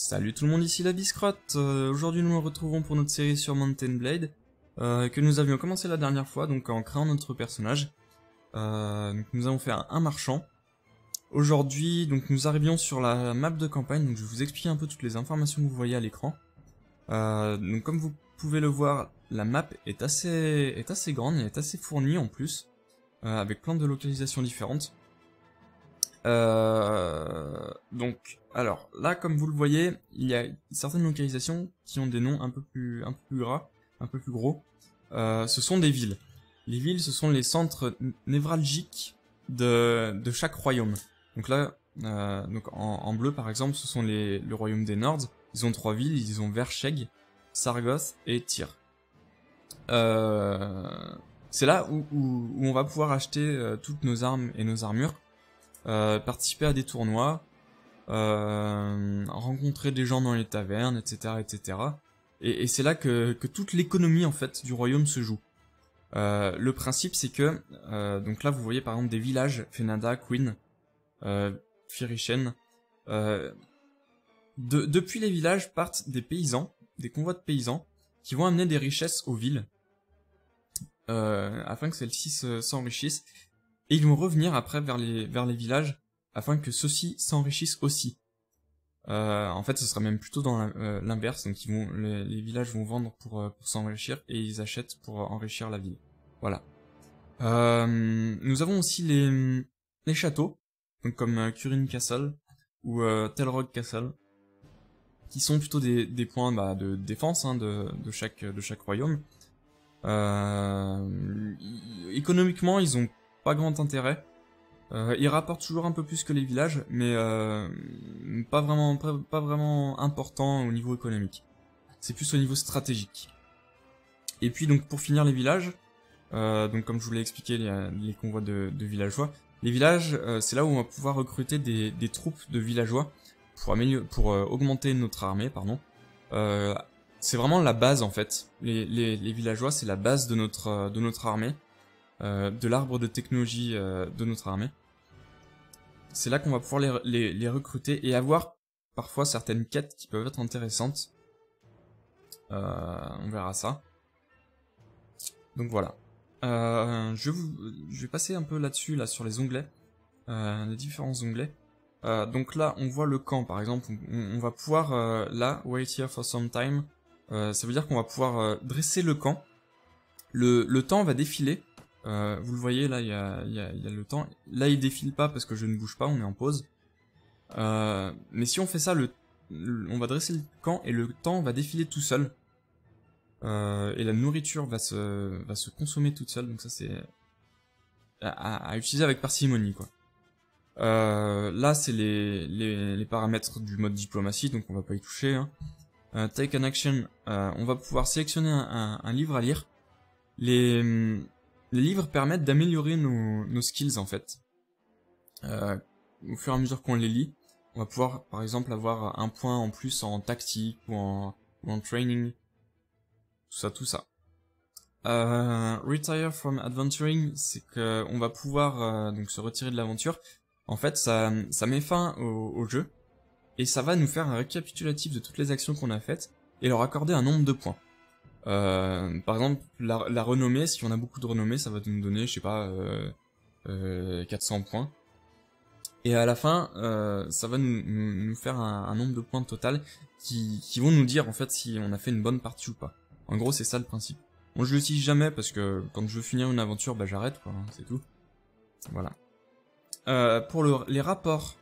Salut tout le monde, ici la Biscrotte. Aujourd'hui nous nous retrouvons pour notre série sur Mountain Blade que nous avions commencé la dernière fois, donc en créant notre personnage. Donc nous avons fait un marchand. Aujourd'hui donc nous arrivions sur la map de campagne, donc je vais vous expliquer un peu toutes les informations que vous voyez à l'écran. Donc comme vous pouvez le voir, la map est assez grande, elle est assez fournie en plus, avec plein de localisations différentes. Donc, alors, là, comme vous le voyez, il y a certaines localisations qui ont des noms un peu plus gras, un peu plus gros. Ce sont des villes. Les villes, ce sont les centres névralgiques de chaque royaume. Donc là, donc en bleu, par exemple, ce sont le royaume des Nords. Ils ont 3 villes, ils ont Verscheg, Sargoth et Tyr. C'est là où on va pouvoir acheter toutes nos armes et nos armures. Participer à des tournois, rencontrer des gens dans les tavernes, etc., etc. Et c'est là que toute l'économie en fait du royaume se joue. Le principe c'est que donc là vous voyez par exemple des villages, Fenada, Queen, Firishen. Depuis les villages partent des paysans, des convois de paysans qui vont amener des richesses aux villes afin que celles-ci s'enrichissent. Et ils vont revenir après vers les villages afin que ceux-ci s'enrichissent aussi. En fait, ce sera même plutôt dans l'inverse. Donc, les villages vont vendre pour s'enrichir et ils achètent pour enrichir la ville. Voilà. Nous avons aussi les châteaux, donc comme Kurin Castle ou Telrog Castle, qui sont plutôt des points de défense de chaque royaume. Économiquement, ils ont pas grand intérêt. Ils rapportent toujours un peu plus que les villages, mais pas vraiment important au niveau économique. C'est plus au niveau stratégique. Et puis donc pour finir les villages, donc comme je vous l'ai expliqué, les convois de villageois. Les villages, c'est là où on va pouvoir recruter des troupes de villageois pour augmenter notre armée, pardon. C'est vraiment la base en fait. Les villageois, c'est la base de notre armée. De l'arbre de technologie de notre armée. C'est là qu'on va pouvoir les recruter et avoir parfois certaines quêtes qui peuvent être intéressantes. On verra ça. Donc voilà. Je vais passer un peu là-dessus, là sur les onglets, les différents onglets. Donc là, on voit le camp, par exemple. On va pouvoir là, wait here for some time. Ça veut dire qu'on va pouvoir dresser le camp. Le temps va défiler. Vous le voyez là, il y a le temps. Là, il défile pas parce que je ne bouge pas, on est en pause. Mais si on fait ça, on va dresser le camp et le temps va défiler tout seul. Et la nourriture va se consommer toute seule. Donc ça c'est à utiliser avec parcimonie quoi. Là c'est les paramètres du mode diplomatie, donc on va pas y toucher. Hein. Take an action, on va pouvoir sélectionner un livre à lire. Les livres permettent d'améliorer nos skills en fait. Au fur et à mesure qu'on les lit, on va pouvoir par exemple avoir un point en plus en tactique ou en training. Tout ça. Retire from adventuring, c'est que on va pouvoir donc se retirer de l'aventure. En fait, ça met fin au jeu et ça va nous faire un récapitulatif de toutes les actions qu'on a faites et leur accorder un nombre de points. Par exemple, la renommée, si on a beaucoup de renommée, ça va nous donner, je sais pas, 400 points. Et à la fin, ça va nous faire un nombre de points total qui vont nous dire en fait si on a fait une bonne partie ou pas. En gros, c'est ça le principe. Bon, je l'utilise jamais parce que quand je veux finir une aventure, bah j'arrête quoi, hein, c'est tout. Voilà. Pour les rapports,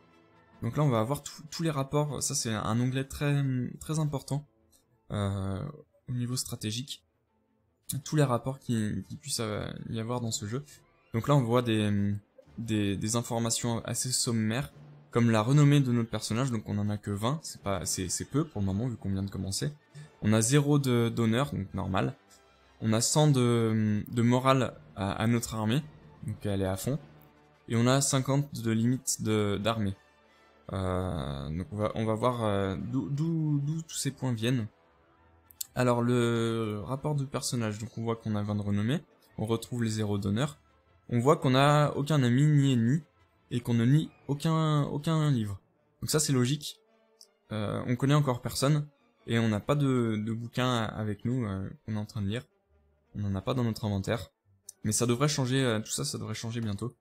donc là on va avoir tous les rapports. Ça c'est un onglet très important. Au niveau stratégique, tous les rapports qui puissent y avoir dans ce jeu. Donc là on voit des informations assez sommaires, comme la renommée de notre personnage, donc on en a que 20, c'est peu pour le moment vu qu'on vient de commencer. On a 0 d'honneur, donc normal. On a 100 de morale à notre armée, donc elle est à fond. Et on a 50 de limite d'armée. Donc on va voir d'où tous ces points viennent. Alors le rapport de personnage, donc on voit qu'on a 20 de renommée, on retrouve les 0 d'honneur, on voit qu'on a aucun ami ni ennemi, et qu'on ne lit aucun livre. Donc ça c'est logique, on connaît encore personne, et on n'a pas de bouquin avec nous qu'on est en train de lire. On n'en a pas dans notre inventaire. Mais ça devrait changer, tout ça, ça devrait changer bientôt.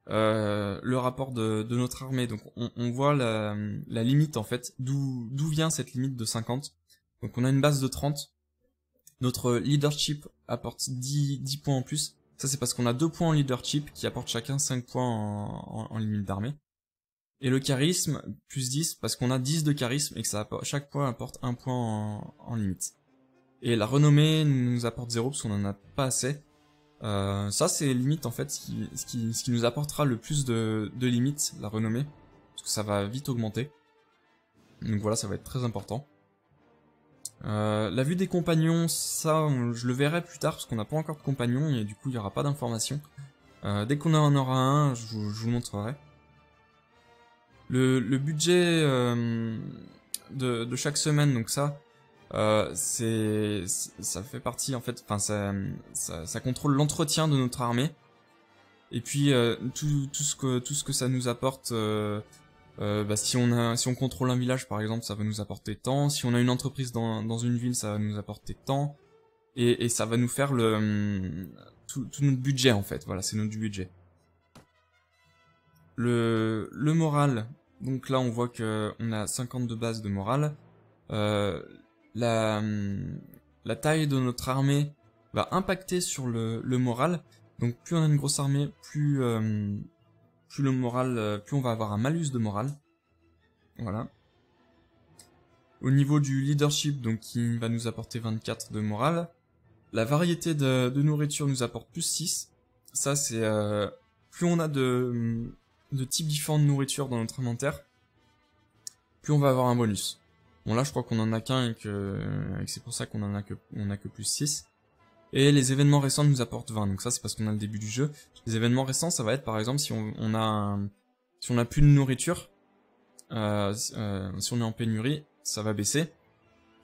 Le rapport de notre armée, donc on voit la limite en fait, d'où vient cette limite de 50. Donc on a une base de 30. Notre leadership apporte 10 points en plus. Ça c'est parce qu'on a 2 points en leadership qui apportent chacun 5 points en limite d'armée. Et le charisme, plus 10, parce qu'on a 10 de charisme et que chaque point apporte 1 point en limite. Et la renommée nous apporte 0 parce qu'on en a pas assez. Ça c'est limite en fait ce qui nous apportera le plus de limites, la renommée, parce que ça va vite augmenter. Donc voilà, ça va être très important. La vue des compagnons, ça je le verrai plus tard parce qu'on n'a pas encore de compagnons et du coup il n'y aura pas d'informations. Dès qu'on en aura un, je vous le montrerai. Le budget de chaque semaine, donc ça fait partie en fait, enfin ça contrôle l'entretien de notre armée et puis tout ce que ça nous apporte. Si on contrôle un village par exemple, ça va nous apporter tant. Si on a une entreprise dans une ville, ça va nous apporter tant. Et ça va nous faire tout notre budget en fait. Voilà, c'est notre budget. Le moral. Donc là, on voit que on a 52 bases de morale. La taille de notre armée va impacter sur le moral. Donc plus on a une grosse armée, plus le moral, plus on va avoir un malus de morale. Voilà. Au niveau du leadership, donc qui va nous apporter 24 de morale. La variété de nourriture nous apporte plus 6. Ça c'est plus on a de types différents de nourriture dans notre inventaire, plus on va avoir un bonus. Bon là je crois qu'on en a qu'un et que c'est pour ça qu'on a que plus 6. Et les événements récents nous apportent 20, donc ça c'est parce qu'on a le début du jeu. Les événements récents ça va être par exemple si on a plus de nourriture, si on est en pénurie, ça va baisser.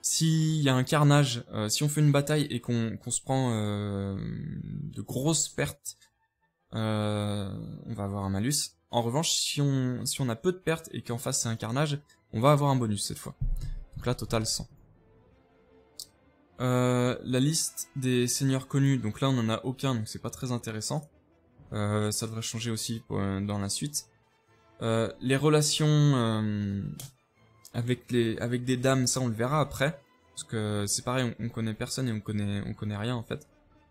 S'il y a un carnage, si on fait une bataille et qu'on se prend de grosses pertes, on va avoir un malus. En revanche, si on a peu de pertes et qu'en face c'est un carnage, on va avoir un bonus cette fois. Donc là, total 100. La liste des seigneurs connus, donc là on en a aucun, donc c'est pas très intéressant. Ça devrait changer aussi dans la suite. Les relations avec des dames, ça on le verra après, parce que c'est pareil, on connaît personne et on connaît rien en fait.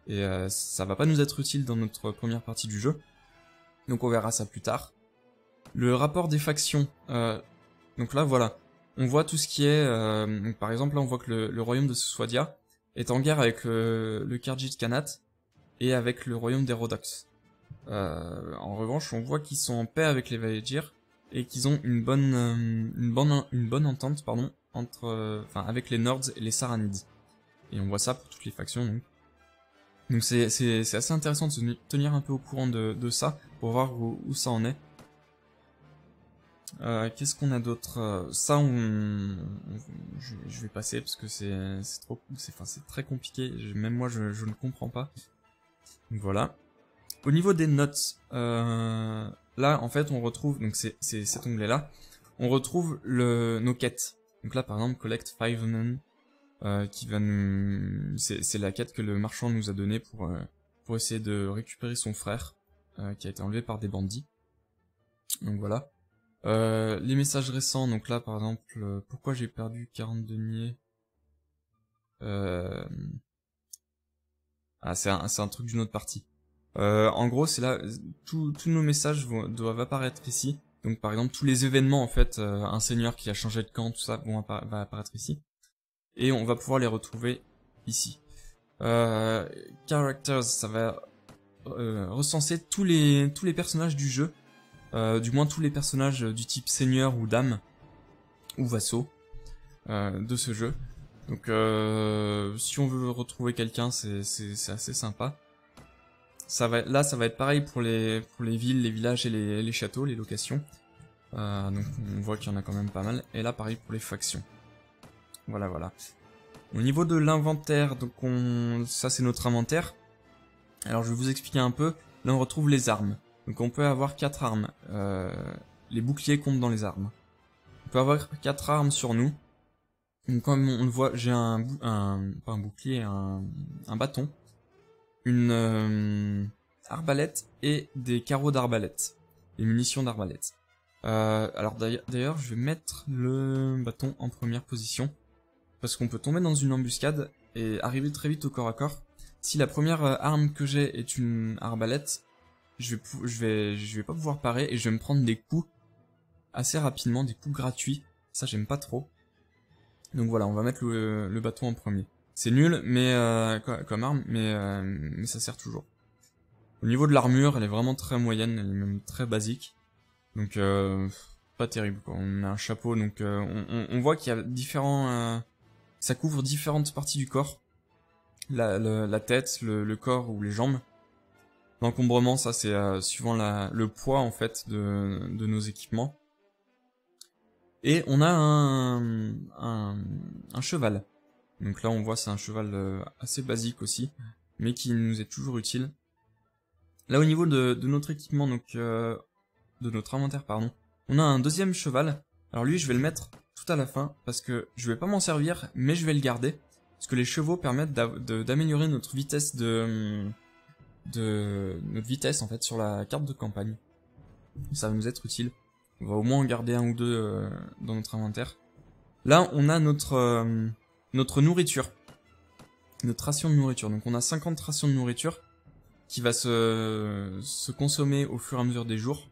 Et ça va pas nous être utile dans notre première partie du jeu. Donc on verra ça plus tard. Le rapport des factions. Donc là voilà, on voit tout ce qui est... donc par exemple là on voit que le royaume de Swadia est en guerre avec le Kharjit Khanat et avec le royaume des Rhodoks. En revanche on voit qu'ils sont en paix avec les Vaegirs et qu'ils ont une bonne entente avec les Nords et les Saranides. Et on voit ça pour toutes les factions donc c'est assez intéressant de se tenir un peu au courant de ça, pour voir où ça en est. Qu'est-ce qu'on a d'autre? Ça, je vais passer, parce que c'est très compliqué, même moi je ne comprends pas. Donc voilà. Au niveau des notes, là en fait on retrouve, donc c'est cet onglet-là, on retrouve nos quêtes. Donc là par exemple, Collect 5 Men. Qui va nous... C'est la quête que le marchand nous a donnée pour essayer de récupérer son frère, qui a été enlevé par des bandits. Donc voilà. Les messages récents, donc là par exemple, pourquoi j'ai perdu 40 deniers c'est un truc d'une autre partie. En gros, c'est là, tous nos messages doivent apparaître ici. Donc par exemple, tous les événements en fait, un seigneur qui a changé de camp, tout ça va apparaître ici. Et on va pouvoir les retrouver ici. Characters, ça va recenser tous les personnages du jeu, du moins tous les personnages du type seigneur ou dame ou vassaux de ce jeu. Donc si on veut retrouver quelqu'un, c'est assez sympa. Ça va être pareil pour les villes, les villages et les châteaux, les locations. Donc on voit qu'il y en a quand même pas mal. Et là pareil pour les factions. Voilà. Au niveau de l'inventaire, donc ça c'est notre inventaire. Alors je vais vous expliquer un peu. Là on retrouve les armes. Donc on peut avoir 4 armes. Les boucliers comptent dans les armes. peut avoir 4 armes sur nous. Donc comme on le voit, j'ai pas un bouclier, un bâton, une arbalète et des carreaux d'arbalète, des munitions d'arbalète. Alors d'ailleurs, je vais mettre le bâton en première position, parce qu'on peut tomber dans une embuscade et arriver très vite au corps à corps. Si la première arme que j'ai est une arbalète, je vais pas pouvoir parer et je vais me prendre des coups assez rapidement, des coups gratuits. Ça j'aime pas trop. Donc voilà, on va mettre le bâton en premier. C'est nul, mais comme arme, mais ça sert toujours. Au niveau de l'armure, elle est vraiment très moyenne, elle est même très basique. Donc pas terrible quoi. On a un chapeau, donc on voit qu'il y a différents... ça couvre différentes parties du corps. La tête, le corps ou les jambes. L'encombrement, ça c'est suivant le poids en fait de nos équipements. Et on a un cheval. Donc là on voit c'est un cheval assez basique aussi, mais qui nous est toujours utile. Là au niveau de notre équipement, donc de notre inventaire pardon, on a un deuxième cheval. Alors lui je vais le mettre tout à la fin, parce que je vais pas m'en servir, mais je vais le garder. Parce que les chevaux permettent d'améliorer notre vitesse notre vitesse en fait sur la carte de campagne. Ça va nous être utile. On va au moins en garder un ou deux dans notre inventaire. Là, on a notre nourriture. Notre ration de nourriture. Donc on a 50 rations de nourriture qui va se consommer au fur et à mesure des jours.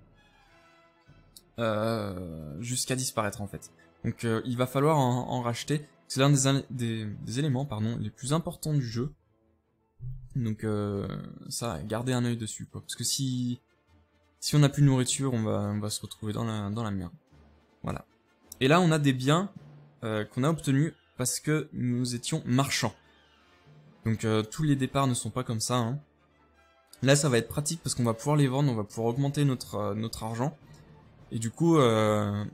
Jusqu'à disparaître en fait. Donc il va falloir en racheter. C'est l'un des éléments les plus importants du jeu. Donc ça, gardez un œil dessus quoi. Parce que si on n'a plus de nourriture, on va se retrouver dans la merde. Voilà. Et là, on a des biens qu'on a obtenus parce que nous étions marchands. Donc tous les départs ne sont pas comme ça. Hein. Là, ça va être pratique parce qu'on va pouvoir les vendre, on va pouvoir augmenter notre argent. Et du coup, on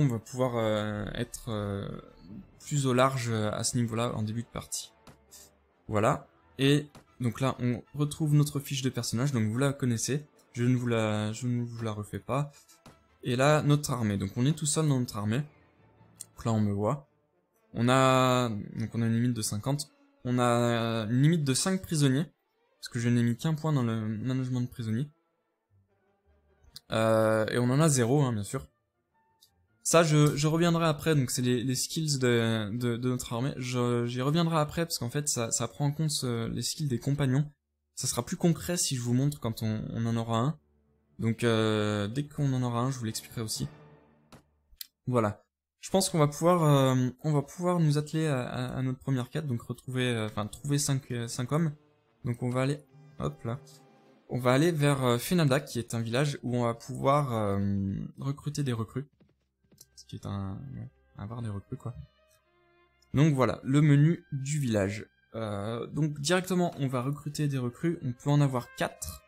va pouvoir être plus au large à ce niveau-là en début de partie. Voilà. Et donc là, on retrouve notre fiche de personnage. Donc vous la connaissez. Je ne vous la refais pas. Et là, notre armée. Donc on est tout seul dans notre armée. Donc là, on me voit. On a une limite de 50. On a une limite de 5 prisonniers. Parce que je n'ai mis qu'un point dans le management de prisonniers. Et on en a 0, hein, bien sûr. Ça, je reviendrai après. Donc c'est les skills de notre armée. J'y reviendrai après parce qu'en fait, ça prend en compte les skills des compagnons. Ça sera plus concret si je vous montre quand on en aura un. Donc dès qu'on en aura un, je vous l'expliquerai aussi. Voilà. Je pense qu'on va pouvoir nous atteler à notre première quête, donc trouver 5 hommes. Donc on va aller, hop là, on va aller vers Fenada, qui est un village où on va pouvoir recruter des recrues. Ce qui est avoir des recrues quoi. Donc voilà, le menu du village. Donc directement on va recruter des recrues, on peut en avoir 4.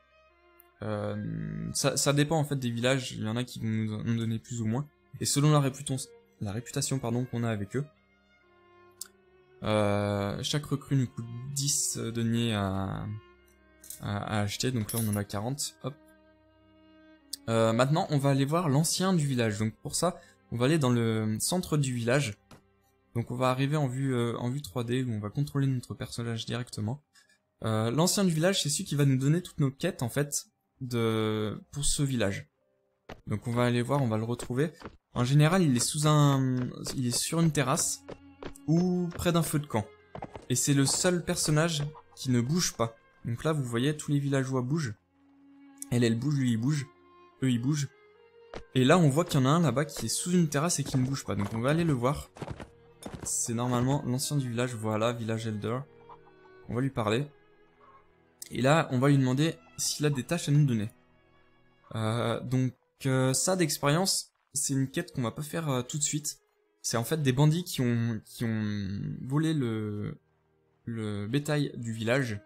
Ça dépend en fait des villages, il y en a qui vont nous en donner plus ou moins. Et selon la réputation qu'on a avec eux. Chaque recrue nous coûte 10 deniers à acheter, donc là on en a 40. Hop. Maintenant on va aller voir l'ancien du village, donc pour ça on va aller dans le centre du village. Donc on va arriver en vue 3D où on va contrôler notre personnage directement. L'ancien du village, c'est celui qui va nous donner toutes nos quêtes en fait pour ce village. Donc on va aller voir, on va le retrouver. En général, il est sur une terrasse ou près d'un feu de camp. Et c'est le seul personnage qui ne bouge pas. Donc là, vous voyez, tous les villageois bougent. Elle bouge, lui il bouge, eux ils bougent. Et là, on voit qu'il y en a un là-bas qui est sous une terrasse et qui ne bouge pas. Donc on va aller le voir. C'est normalement l'ancien du village, voilà, village Elder. On va lui parler. Et là, on va lui demander s'il a des tâches à nous donner. Donc ça d'expérience, c'est une quête qu'on va pas faire tout de suite. C'est en fait des bandits qui ont volé le bétail du village.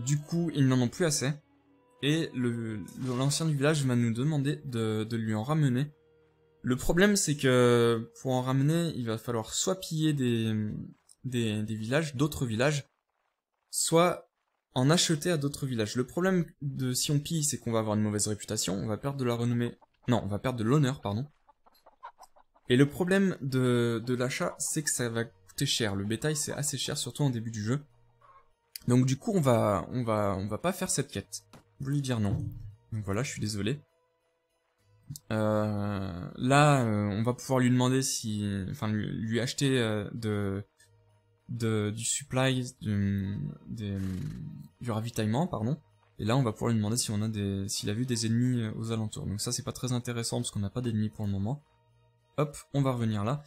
Du coup, ils n'en ont plus assez. Et l'ancien du village va nous demander de lui en ramener. Le problème, c'est que pour en ramener, il va falloir soit piller des villages, d'autres villages, soit en acheter à d'autres villages. Le problème si on pille, c'est qu'on va avoir une mauvaise réputation, on va perdre de la renommée. Non, on va perdre de l'honneur, pardon. Et le problème de l'achat, c'est que ça va coûter cher. Le bétail, c'est assez cher, surtout en début du jeu. Donc du coup, on va pas faire cette quête. Je vais lui dire non. Donc voilà, je suis désolé. Là, on va pouvoir lui demander si, enfin, lui acheter du supply, du ravitaillement, pardon. Et là, on va pouvoir lui demander si s'il a vu des ennemis aux alentours. Donc ça, c'est pas très intéressant parce qu'on n'a pas d'ennemis pour le moment. Hop, on va revenir là.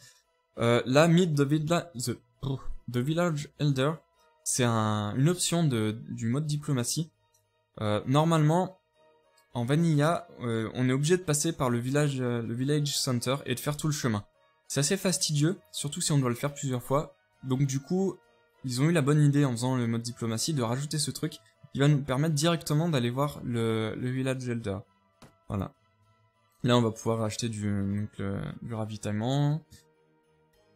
Là, meet the village elder, c'est une option du mode diplomatie. Normalement, en vanilla, on est obligé de passer par le village center et de faire tout le chemin. C'est assez fastidieux, surtout si on doit le faire plusieurs fois. Donc du coup, ils ont eu la bonne idée en faisant le mode diplomatie de rajouter ce truc qui va nous permettre directement d'aller voir le village elder. Voilà. Là, on va pouvoir acheter du ravitaillement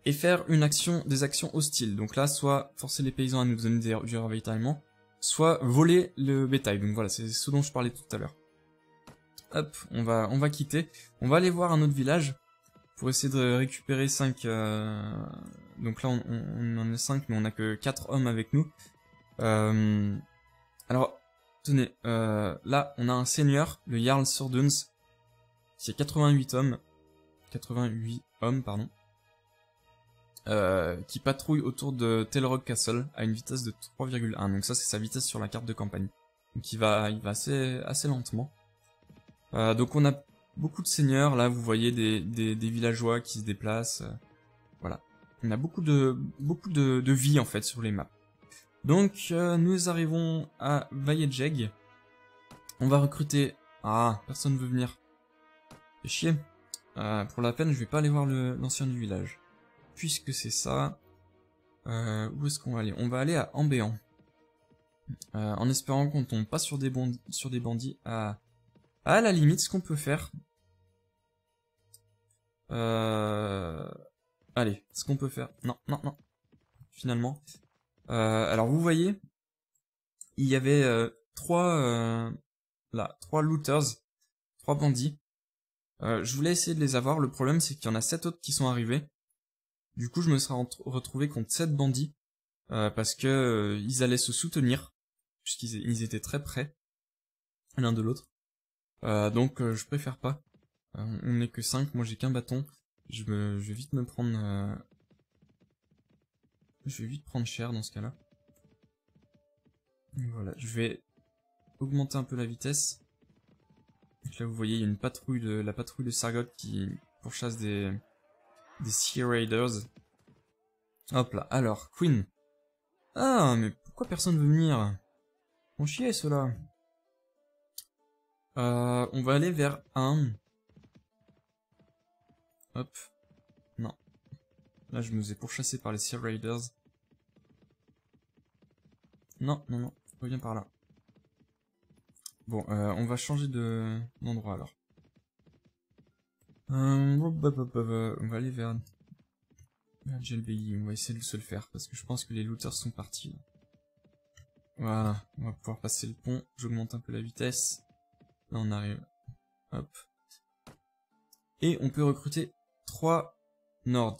et faire des actions hostiles. Donc là, soit forcer les paysans à nous donner du ravitaillement, soit voler le bétail. Donc voilà, c'est ce dont je parlais tout à l'heure. Hop, on va quitter. On va aller voir un autre village pour essayer de récupérer 5... Donc là, on en a 5, mais on a que 4 hommes avec nous. Alors, tenez, là, on a un seigneur, le Jarl Sorduns, qui a 88 hommes, pardon, qui patrouille autour de Telrog Castle à une vitesse de 3,1. Donc ça, c'est sa vitesse sur la carte de campagne. Donc il va assez lentement. Donc on a beaucoup de seigneurs, là vous voyez des villageois qui se déplacent, voilà. On a beaucoup de vie en fait sur les maps. Donc nous arrivons à Vayejeg. On va recruter... Ah, personne ne veut venir. C'est chier. Pour la peine, je vais pas aller voir l'ancien du village. Puisque c'est ça... où est-ce qu'on va aller? On va aller à Ambéan. En espérant qu'on tombe pas sur des bandits à la limite, ce qu'on peut faire... Allez, ce qu'on peut faire... Non. Finalement. Alors vous voyez, il y avait 3 looters, 3 bandits. Je voulais essayer de les avoir, le problème c'est qu'il y en a 7 autres qui sont arrivés. Du coup je me serais retrouvé contre 7 bandits, parce que ils allaient se soutenir, puisqu'ils étaient très près, l'un de l'autre. Donc je préfère pas. On n'est que 5, moi j'ai qu'un bâton. Je vais vite me prendre... Je vais vite prendre cher dans ce cas-là. Voilà, je vais augmenter un peu la vitesse. Donc là vous voyez, il y a la patrouille de Sargot qui pourchasse des Sea Raiders. Hop là, alors, Queen. Ah, mais pourquoi personne veut venir? On chier ceux-là. On va aller vers un... Hop. Non. Là je me faisais pourchasser par les Sea Raiders. Non, reviens par là. Bon, on va changer d'endroit alors. On va aller vers GLBI, on va essayer de se le faire, parce que je pense que les looters sont partis. Là. Voilà, on va pouvoir passer le pont, j'augmente un peu la vitesse. Là on arrive, hop. Et on peut recruter 3 Nords.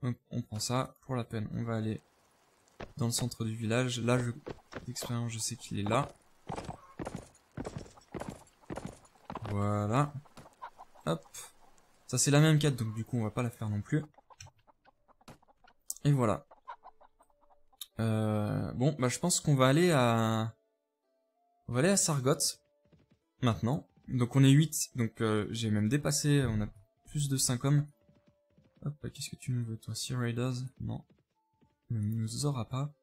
Donc on prend ça, pour la peine, on va aller dans le centre du village. Là, d'expérience, je sais qu'il est là. Voilà. Hop. Ça, c'est la même quête, donc du coup, on va pas la faire non plus. Et voilà. Bon, bah, je pense qu'on va aller à... On va aller à Sargot. Maintenant. Donc, on est 8. Donc, j'ai même dépassé... On a plus de 5 hommes. Hop, qu'est-ce que tu nous veux, toi? Sea Raiders? Non. Ne nous aura pas.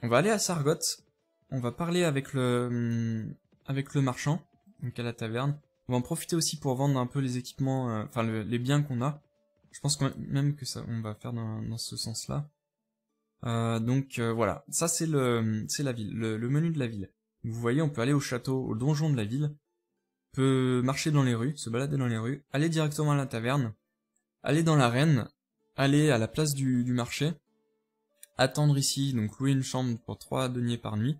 On va aller à Sargot. On va parler avec le marchand, donc à la taverne. On va en profiter aussi pour vendre un peu les équipements, enfin les biens qu'on a. Je pense même que ça, on va faire dans ce sens-là. Donc voilà, ça c'est la ville, le menu de la ville. Vous voyez, on peut aller au château, au donjon de la ville. On peut marcher dans les rues, se balader dans les rues, aller directement à la taverne, aller dans l'arène, aller à la place du marché, attendre ici, donc louer une chambre pour 3 deniers par nuit,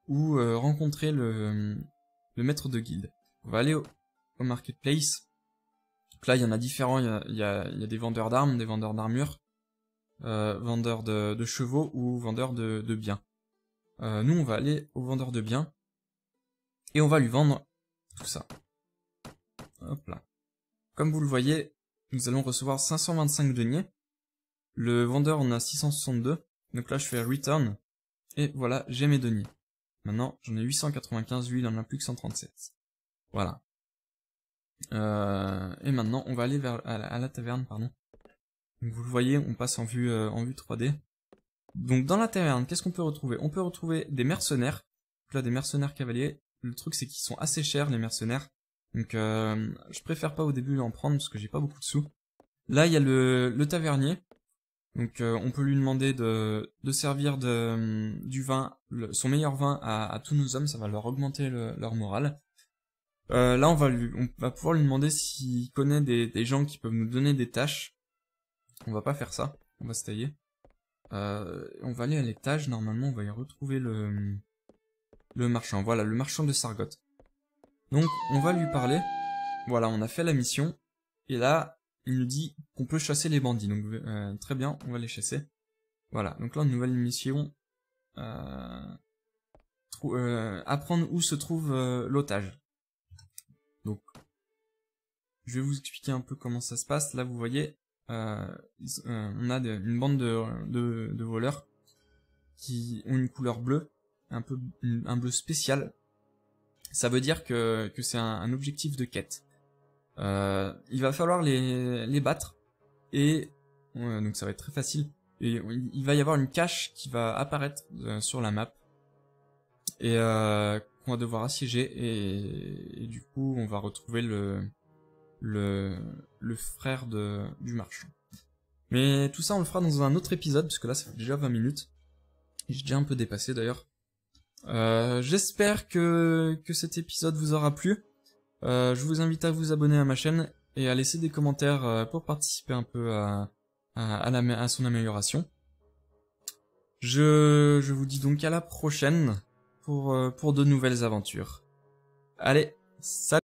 ou rencontrer le maître de guilde. On va aller au marketplace, Donc là, il y en a différents, il y a des vendeurs d'armes, des vendeurs d'armure, vendeurs de chevaux ou vendeurs de biens. Nous, on va aller au vendeur de biens et on va lui vendre tout ça. Hop là. Comme vous le voyez, nous allons recevoir 525 deniers. Le vendeur en a 662. Donc là, je fais return. Et voilà, j'ai mes deniers. Maintenant, j'en ai 895, lui, il en a plus que 137. Voilà. Et maintenant, on va aller à la taverne, pardon. Donc vous le voyez, on passe en vue 3D. Donc dans la taverne, qu'est-ce qu'on peut retrouver? On peut retrouver des mercenaires. Donc là, des mercenaires cavaliers. Le truc, c'est qu'ils sont assez chers, les mercenaires. Donc je préfère pas au début en prendre parce que j'ai pas beaucoup de sous. Là, il y a le tavernier. Donc on peut lui demander de servir du vin, son meilleur vin à tous nos hommes, ça va leur augmenter leur morale. Là on va pouvoir lui demander s'il connaît des gens qui peuvent nous donner des tâches. On va pas faire ça, on va se tailler. On va aller à l'étage, normalement on va y retrouver le marchand. Voilà, le marchand de Sargot. Donc on va lui parler. Voilà, on a fait la mission. Et là, il nous dit qu'on peut chasser les bandits. Donc très bien, on va les chasser. Voilà, donc là, une nouvelle mission. Apprendre où se trouve l'otage. Donc, je vais vous expliquer un peu comment ça se passe. Là, vous voyez, on a une bande de voleurs qui ont une couleur bleue, un bleu spécial. Ça veut dire que c'est un objectif de quête. Il va falloir les battre et donc ça va être très facile et il va y avoir une cache qui va apparaître sur la map et qu'on va devoir assiéger et du coup on va retrouver le frère du marchand. Mais tout ça on le fera dans un autre épisode parce que là ça fait déjà 20 minutes et j'ai déjà un peu dépassé d'ailleurs. J'espère que cet épisode vous aura plu. Je vous invite à vous abonner à ma chaîne et à laisser des commentaires pour participer un peu à son amélioration. Je vous dis donc à la prochaine pour de nouvelles aventures. Allez, salut!